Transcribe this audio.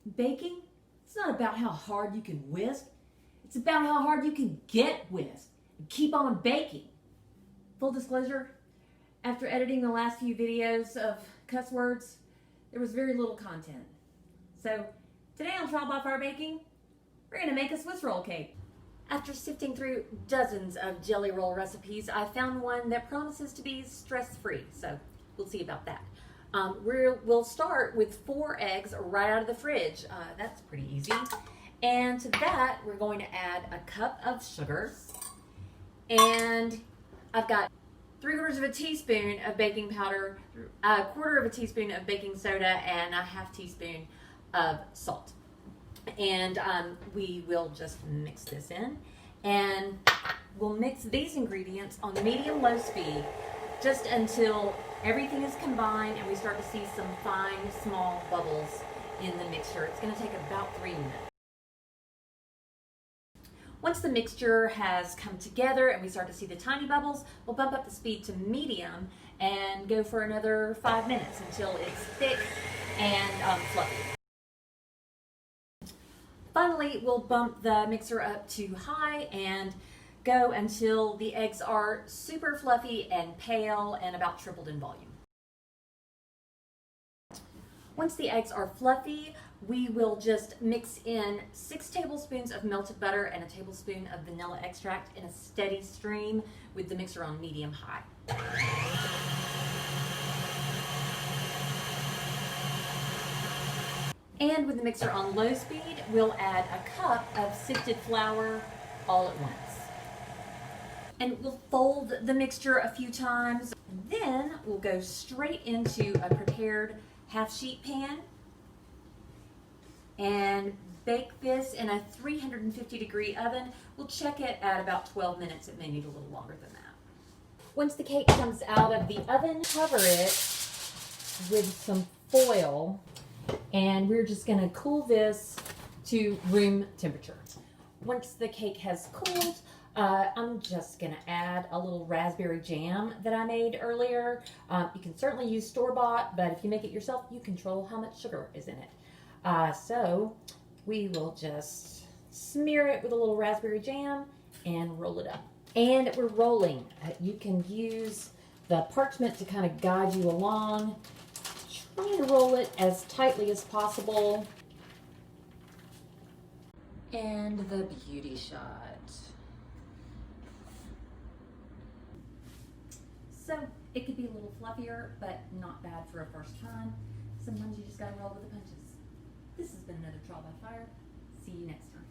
Baking, it's not about how hard you can whisk. It's about how hard you can get whisked and keep on baking. Full disclosure, after editing the last few videos of cuss words, there was very little content. So today on Trial by Fire Baking, we're going to make a Swiss roll cake. After sifting through dozens of jelly roll recipes, I found one that promises to be stress-free, so we'll see about that. We'll start with 4 eggs right out of the fridge. That's pretty easy. And to that, we're going to add a cup of sugar. And I've got 3/4 of a teaspoon of baking powder, 1/4 of a teaspoon of baking soda, and a 1/2 teaspoon of salt. And we will just mix this in. And we'll mix these ingredients on medium-low speed just until everything is combined and we start to see some fine, small bubbles in the mixture. It's going to take about 3 minutes. Once the mixture has come together and we start to see the tiny bubbles, we'll bump up the speed to medium and go for another 5 minutes until it's thick and fluffy. Finally, we'll bump the mixer up to high and go until the eggs are super fluffy and pale and about tripled in volume. Once the eggs are fluffy, we will just mix in 6 tablespoons of melted butter and a tablespoon of vanilla extract in a steady stream with the mixer on medium-high. And with the mixer on low speed, we'll add a cup of sifted flour all at once. And we'll fold the mixture a few times. Then we'll go straight into a prepared half-sheet pan and bake this in a 350-degree oven. We'll check it at about 12 minutes. It may need a little longer than that. Once the cake comes out of the oven, cover it with some foil, and we're just going to cool this to room temperature. Once the cake has cooled, I'm just going to add a little raspberry jam that I made earlier. You can certainly use store-bought, but if you make it yourself, you control how much sugar is in it. So we will just smear it with a little raspberry jam and roll it up. And we're rolling. You can use the parchment to kind of guide you along. Try to roll it as tightly as possible. And the beauty shot. So it could be a little fluffier, but not bad for a first time. Sometimes you just gotta roll with the punches. This has been another Trial by Fire. See you next time.